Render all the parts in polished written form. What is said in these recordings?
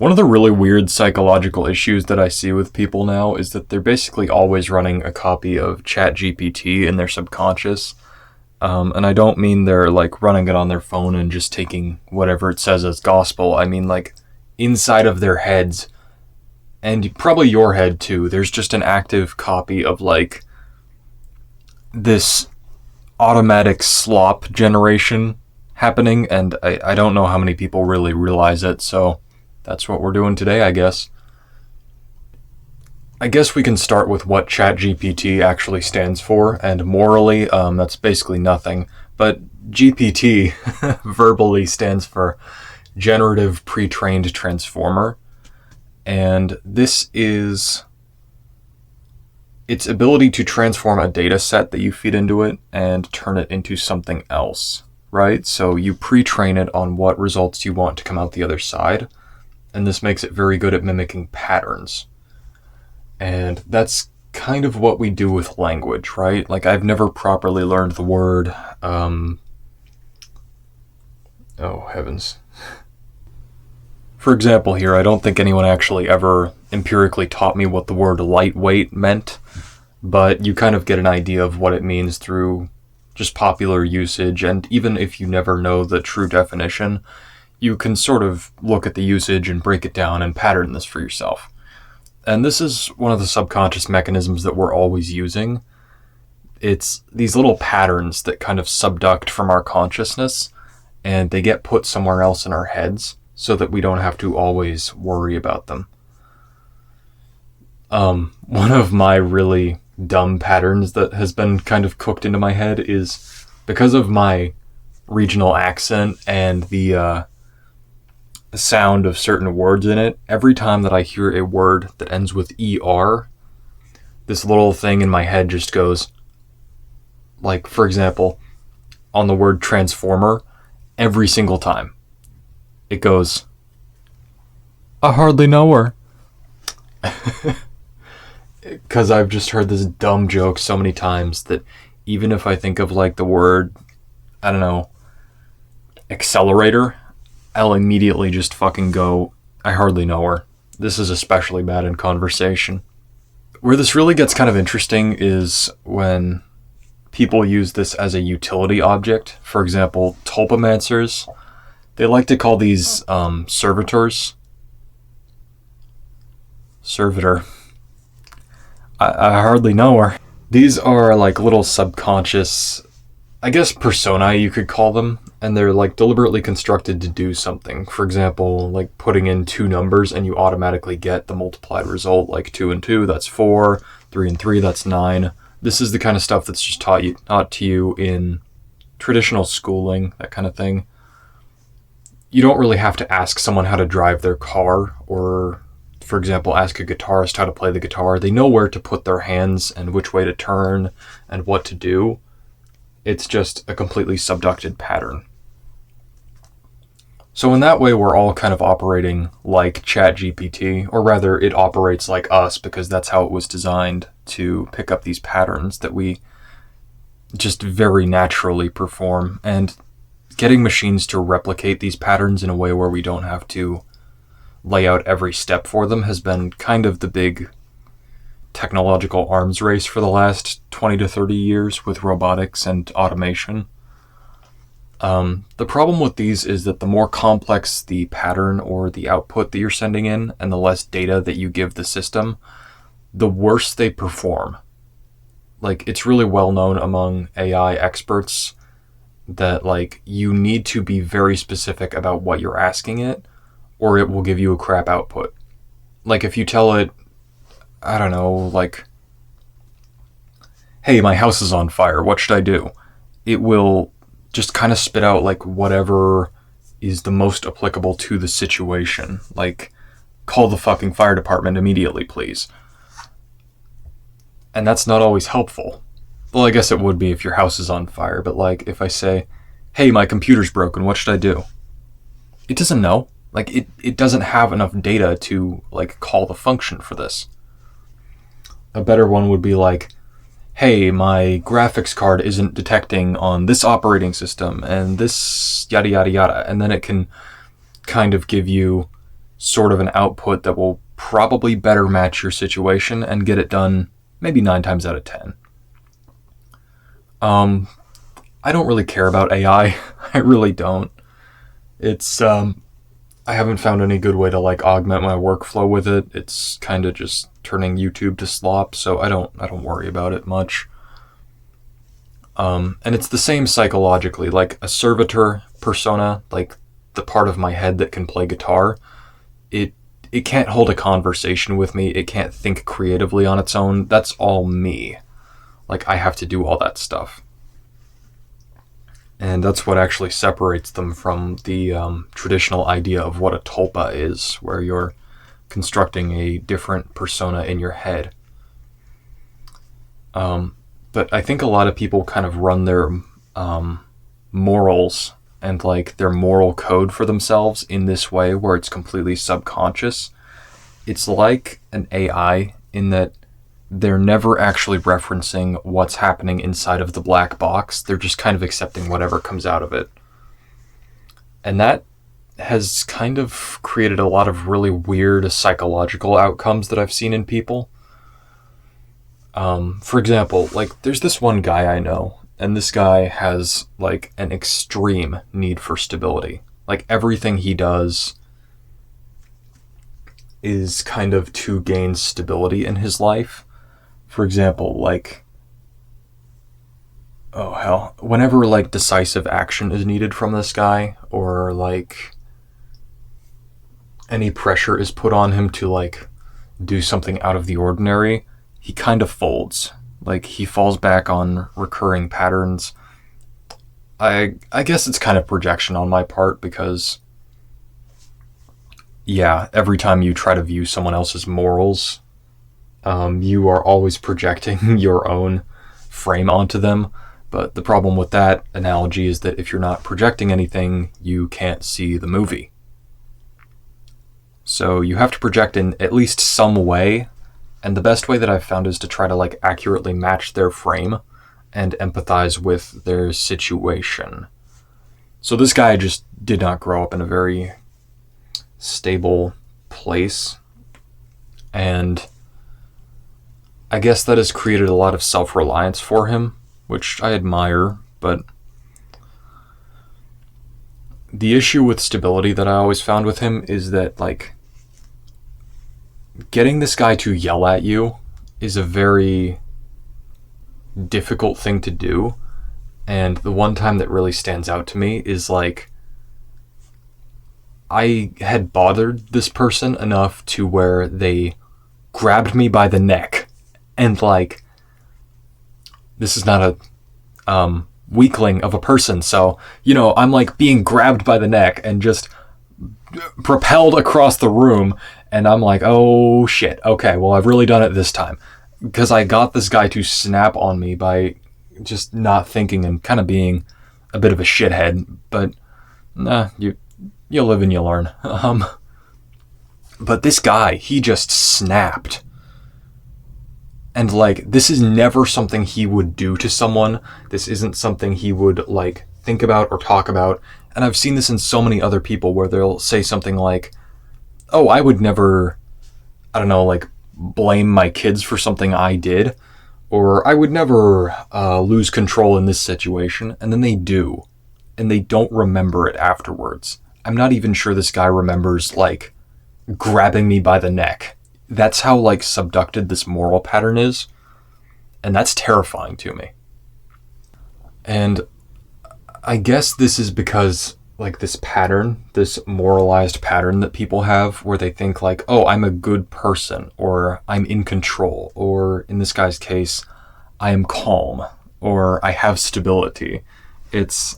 One of the really weird psychological issues that I see with people now is that they're basically always running a copy of ChatGPT in their subconscious. And I don't mean they're like running it on their phone and just taking whatever it says as gospel. I mean like inside of their heads, and probably your head too, there's just an active copy of like this automatic slop generation happening, and I don't know how many people really realize it, so that's what we're doing today, I guess. I guess we can start with what ChatGPT actually stands for, and morally, that's basically nothing. But GPT verbally stands for Generative Pre-trained Transformer, and this is its ability to transform a data set that you feed into it and turn it into something else, right? So you pre-train it on what results you want to come out the other side, and this makes it very good at mimicking patterns. And that's kind of what we do with language, right? Like, I've never properly learned the word, oh heavens. For example here, I don't think anyone actually ever empirically taught me what the word lightweight meant, but you kind of get an idea of what it means through just popular usage, and even if you never know the true definition, you can sort of look at the usage and break it down and pattern this for yourself. And this is one of the subconscious mechanisms that we're always using. It's these little patterns that kind of subduct from our consciousness, and they get put somewhere else in our heads so that we don't have to always worry about them. One of my really dumb patterns that has been kind of cooked into my head is because of my regional accent and the sound of certain words in it. Every time that I hear a word that ends with ER, this little thing in my head just goes, like, for example, on the word transformer, every single time it goes, I hardly know her. Because I've just heard this dumb joke so many times that even if I think of like the word, I don't know, accelerator, I'll immediately just fucking go, I hardly know her. This is especially bad in conversation. Where this really gets kind of interesting is when people use this as a utility object. For example, tulpamancers, they like to call these servitors. Servitor. I hardly know her. These are like little subconscious, I guess, personae you could call them, and they're like deliberately constructed to do something. For example, like putting in two numbers and you automatically get the multiplied result, like 2 and 2, that's 4, 3 and 3, that's 9. This is the kind of stuff that's just taught to you in traditional schooling, that kind of thing. You don't really have to ask someone how to drive their car, or, for example, ask a guitarist how to play the guitar. They know where to put their hands and which way to turn and what to do. It's just a completely subducted pattern. So in that way, we're all kind of operating like ChatGPT, or rather, it operates like us because that's how it was designed to pick up these patterns that we just very naturally perform. And getting machines to replicate these patterns in a way where we don't have to lay out every step for them has been kind of the big technological arms race for the last 20 to 30 years with robotics and automation. The problem with these is that the more complex the pattern or the output that you're sending in, and the less data that you give the system, the worse they perform. Like, it's really well known among AI experts that, like, you need to be very specific about what you're asking it, or it will give you a crap output. Like, if you tell it, I don't know, like, hey, my house is on fire, what should I do? It will just kind of spit out, like, whatever is the most applicable to the situation. Like, call the fucking fire department immediately, please. And that's not always helpful. Well, I guess it would be if your house is on fire, but, like, if I say, hey, my computer's broken, what should I do? It doesn't know. Like, it doesn't have enough data to, like, call the function for this. A better one would be like, hey, my graphics card isn't detecting on this operating system and this yada yada yada, and then it can kind of give you sort of an output that will probably better match your situation and get it done maybe 9 times out of 10. I don't really care about AI. I really don't. It's I haven't found any good way to like augment my workflow with it. It's kind of just turning YouTube to slop, so I don't worry about it much. And it's the same psychologically, like a servitor persona, like the part of my head that can play guitar. It can't hold a conversation with me. It can't think creatively on its own. That's all me. Like, I have to do all that stuff. And that's what actually separates them from the traditional idea of what a tulpa is, where you're constructing a different persona in your head. But I think a lot of people kind of run their morals and like their moral code for themselves in this way, where it's completely subconscious. It's like an AI in that they're never actually referencing what's happening inside of the black box. They're just kind of accepting whatever comes out of it. And that has kind of created a lot of really weird psychological outcomes that I've seen in people. For example, like there's this one guy I know, and this guy has like an extreme need for stability. Like everything he does is kind of to gain stability in his life. For example, like, oh hell, whenever like decisive action is needed from this guy, or like any pressure is put on him to like do something out of the ordinary, he kind of folds. Like he falls back on recurring patterns. I guess it's kind of projection on my part because, yeah, every time you try to view someone else's morals, you are always projecting your own frame onto them. But the problem with that analogy is that if you're not projecting anything, you can't see the movie. So you have to project in at least some way, and the best way that I've found is to try to like accurately match their frame and empathize with their situation. So this guy just did not grow up in a very stable place, and I guess that has created a lot of self-reliance for him, which I admire, but the issue with stability that I always found with him is that, like, getting this guy to yell at you is a very difficult thing to do. And the one time that really stands out to me is, like, I had bothered this person enough to where they grabbed me by the neck. And, like, this is not a weakling of a person, so, you know, I'm, like, being grabbed by the neck and just propelled across the room, and I'm like, oh shit, okay, well, I've really done it this time, because I got this guy to snap on me by just not thinking and kind of being a bit of a shithead. But you live and you learn. But this guy, he just snapped, and like, this is never something he would do to someone. This isn't something he would like think about or talk about. And I've seen this in so many other people where they'll say something like, oh, I would never, I don't know, like, blame my kids for something I did, or I would never lose control in this situation. And then they do, and they don't remember it afterwards. I'm not even sure this guy remembers, like, grabbing me by the neck. That's how, like, subducted this moral pattern is, and that's terrifying to me. And I guess this is because, like, this pattern, this moralized pattern that people have where they think, like, oh, I'm a good person, or I'm in control, or in this guy's case, I am calm, or I have stability. It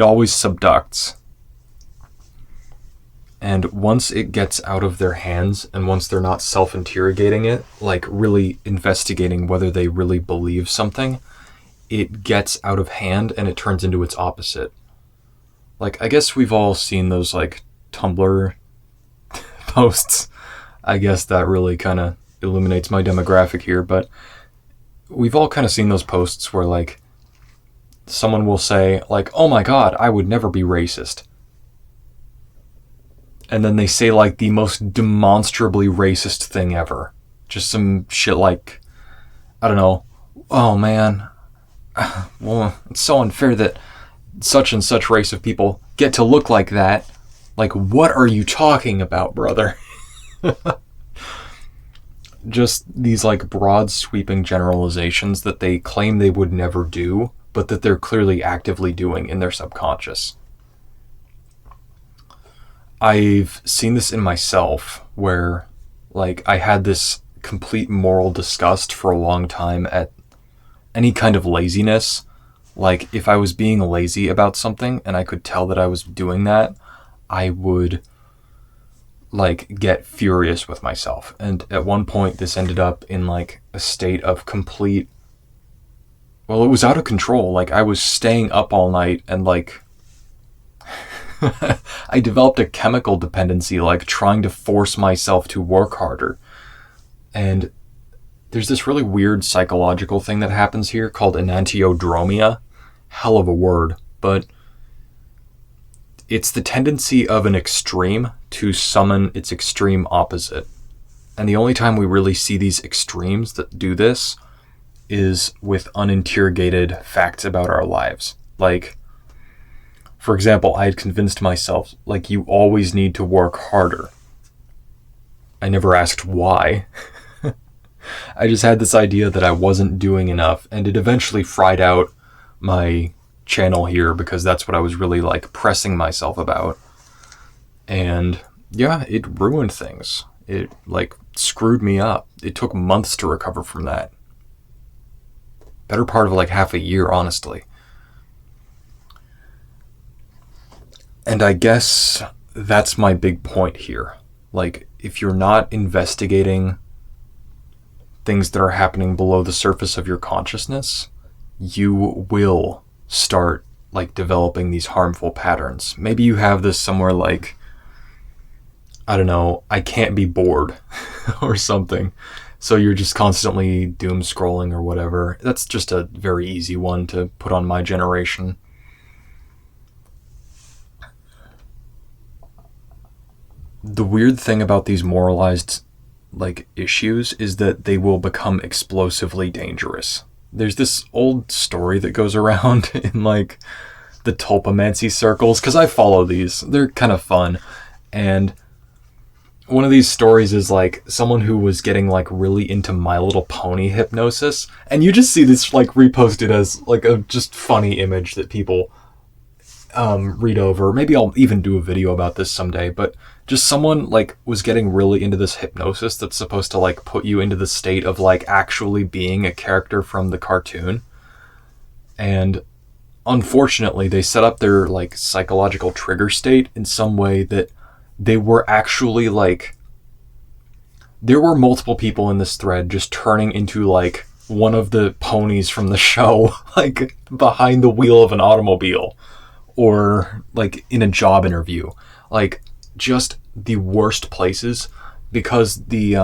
always subducts. And once it gets out of their hands, and once they're not self-interrogating it, like really investigating whether they really believe something, it gets out of hand and it turns into its opposite. Like, I guess we've all seen those, like, Tumblr posts. I guess that really kind of illuminates my demographic here, but we've all kind of seen those posts where, like, someone will say, like, oh my god, I would never be racist. and then they say like the most demonstrably racist thing ever. Just some shit like, I don't know, oh man, well, it's so unfair that such and such race of people get to look like that. Like, what are you talking about, brother? Just these like broad sweeping generalizations that they claim they would never do, but that they're clearly actively doing in their subconscious. I've seen this in myself where like I had this complete moral disgust for a long time at any kind of laziness. Like if I was being lazy about something and I could tell that I was doing that, I would like get furious with myself. And at one point this ended up in like a state of complete, well, it was out of control. Like I was staying up all night and like I developed a chemical dependency, like trying to force myself to work harder. And there's this really weird psychological thing that happens here called enantiodromia. Hell of a word, but it's the tendency of an extreme to summon its extreme opposite. And the only time we really see these extremes that do this is with uninterrogated facts about our lives. Like, for example, I had convinced myself, like, you always need to work harder. I never asked why. I just had this idea that I wasn't doing enough, and it eventually fried out my channel here because that's what I was really like pressing myself about. And yeah, it ruined things. It like screwed me up. It took months to recover from that. Better part of like half a year, honestly. And I guess that's my big point here. Like, if you're not investigating things that are happening below the surface of your consciousness, you will start like developing these harmful patterns. Maybe you have this somewhere like, I don't know, I can't be bored or something. So you're just constantly doom scrolling or whatever. That's just a very easy one to put on my generation. The weird thing about these moralized like issues is that they will become explosively dangerous. There's this old story that goes around in like the tulpomancy circles, because I follow these. They're kind of fun. And one of these stories is like someone who was getting like really into My Little Pony hypnosis, and you just see this like reposted as like a just funny image that people read over. Maybe I'll even do a video about this someday, but just someone like was getting really into this hypnosis that's supposed to like put you into the state of like actually being a character from the cartoon. And unfortunately, they set up their like psychological trigger state in some way that they were actually like, there were multiple people in this thread just turning into like one of the ponies from the show, like behind the wheel of an automobile or like in a job interview. Like, just the worst places, because the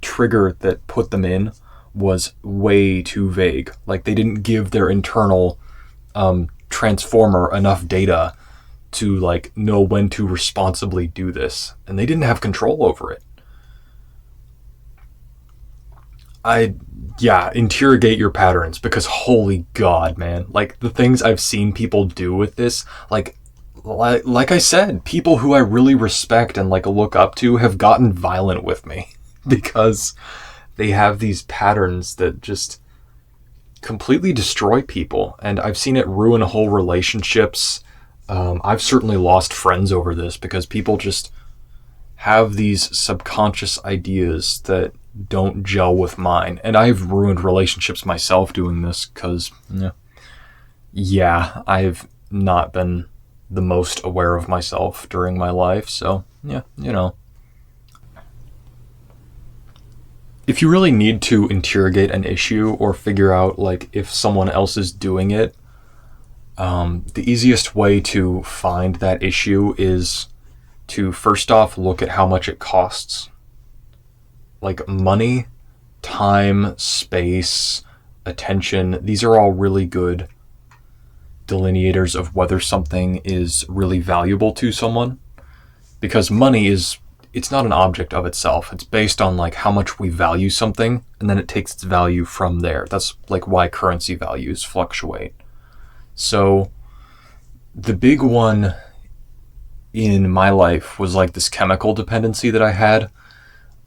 trigger that put them in was way too vague. Like, they didn't give their internal transformer enough data to like know when to responsibly do this, and they didn't have control over it. Interrogate your patterns, because holy God, man, like the things I've seen people do with this, like I said, people who I really respect and like look up to have gotten violent with me because they have these patterns that just completely destroy people. And I've seen it ruin whole relationships. I've certainly lost friends over this because people just have these subconscious ideas that don't gel with mine. And I've ruined relationships myself doing this because, I've not been the most aware of myself during my life. So, if you really need to interrogate an issue or figure out like if someone else is doing it, the easiest way to find that issue is to first off look at how much it costs. Like money, time, space, attention, these are all really good delineators of whether something is really valuable to someone. because money it's not an object of itself. It's based on like how much we value something, and then it takes its value from there. That's like why currency values fluctuate. So the big one in my life was like this chemical dependency that I had.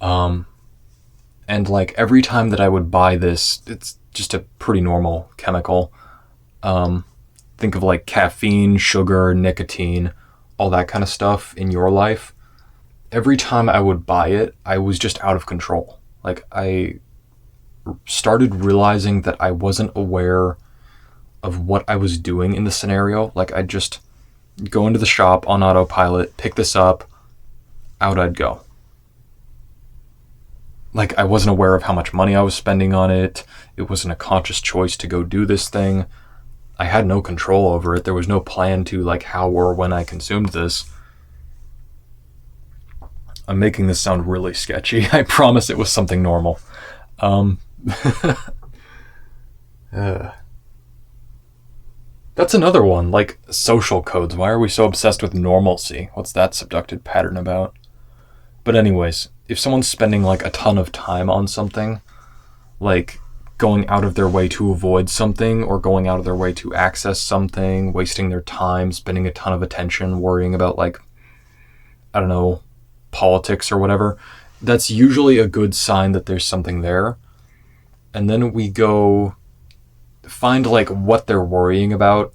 And like every time that I would buy this, it's just a pretty normal chemical. Think of like caffeine, sugar, nicotine, all that kind of stuff in your life. Every time I would buy it, I was just out of control. Like I started realizing that I wasn't aware of what I was doing in the scenario. Like I'd just go into the shop on autopilot, pick this up, out I'd go. Like I wasn't aware of how much money I was spending on it. It wasn't a conscious choice to go do this thing. I had no control over it. There was no plan to like how or when I consumed this. I'm making this sound really sketchy. I promise it was something normal. That's another one, like social codes. Why are we so obsessed with normalcy? What's that subducted pattern about? But anyways, if someone's spending like a ton of time on something, like going out of their way to avoid something or going out of their way to access something, wasting their time, spending a ton of attention, worrying about like, I don't know, politics or whatever, that's usually a good sign that there's something there. And then we go find like what they're worrying about.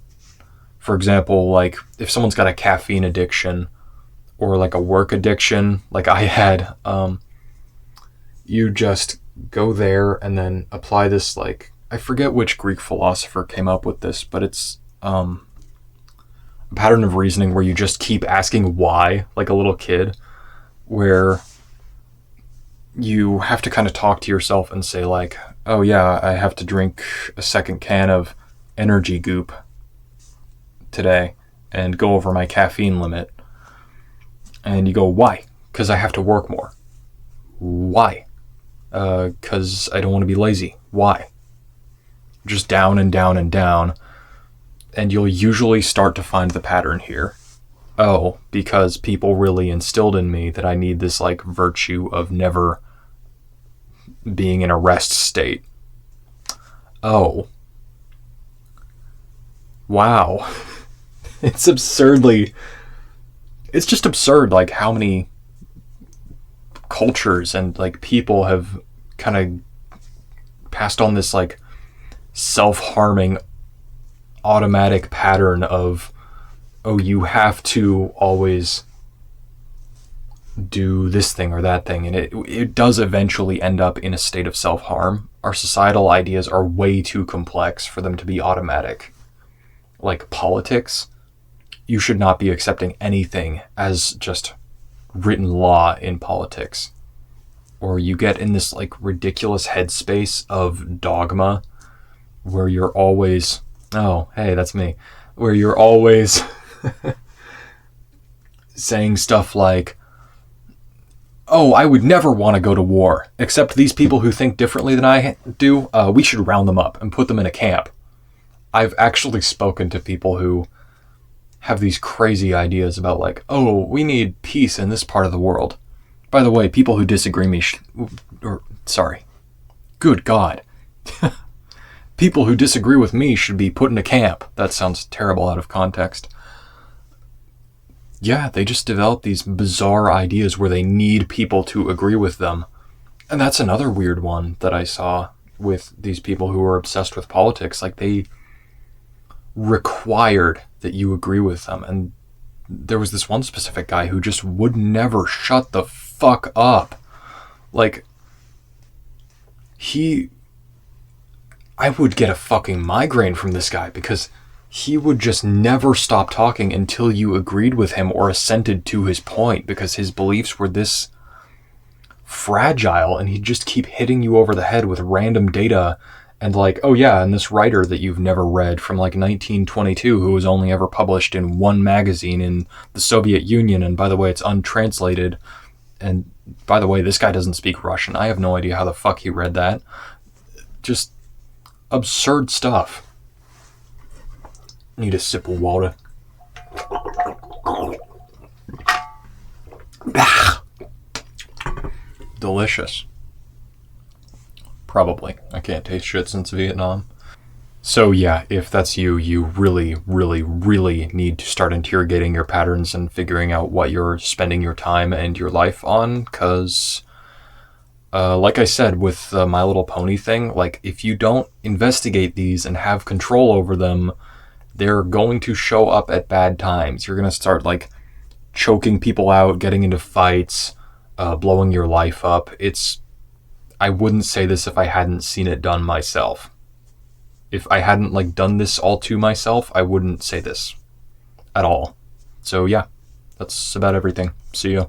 For example, like if someone's got a caffeine addiction or like a work addiction, like I had, you just go there and then apply this, like, I forget which Greek philosopher came up with this, but it's a pattern of reasoning where you just keep asking why, like a little kid, where you have to kind of talk to yourself and say like, oh yeah, I have to drink a second can of energy goop today and go over my caffeine limit. And you go, why? Because I have to work more. Why? Because I don't want to be lazy. Why? Just down and down and down. And you'll usually start to find the pattern here. Oh, because people really instilled in me that I need this like virtue of never being in a rest state. Oh. Wow. It's just absurd like how many cultures and like people have kind of passed on this like self-harming automatic pattern of, oh, you have to always do this thing or that thing, and it does eventually end up in a state of self-harm. Our societal ideas are way too complex for them to be automatic. Like politics, you should not be accepting anything as just written law in politics. Or you get in this like ridiculous headspace of dogma where you're always, oh, hey, that's me, where you're always saying stuff like, oh, I would never want to go to war, except these people who think differently than I do, we should round them up and put them in a camp. I've actually spoken to people who have these crazy ideas about like, oh, we need peace in this part of the world. By the way, people who disagree good God. People who disagree with me should be put in a camp. That sounds terrible out of context. Yeah, they just develop these bizarre ideas where they need people to agree with them. And that's another weird one that I saw with these people who are obsessed with politics. Like they required that you agree with them. And there was this one specific guy who just would never shut the fuck up. Like, I would get a fucking migraine from this guy because he would just never stop talking until you agreed with him or assented to his point, because his beliefs were this fragile and he'd just keep hitting you over the head with random data and like, oh yeah, and this writer that you've never read from like 1922 who was only ever published in one magazine in the Soviet Union, and by the way, it's untranslated, and by the way, this guy doesn't speak Russian. I have no idea how the fuck he read that. Just absurd stuff. Need a sip of water. Delicious. Probably. I can't taste shit since Vietnam. So yeah, if that's you, you really, really, really need to start interrogating your patterns and figuring out what you're spending your time and your life on, because like I said with the My Little Pony thing, like if you don't investigate these and have control over them, they're going to show up at bad times. You're going to start like choking people out, getting into fights, blowing your life up. I wouldn't say this if I hadn't seen it done myself. If I hadn't like done this all to myself, I wouldn't say this at all. So yeah, that's about everything. See ya.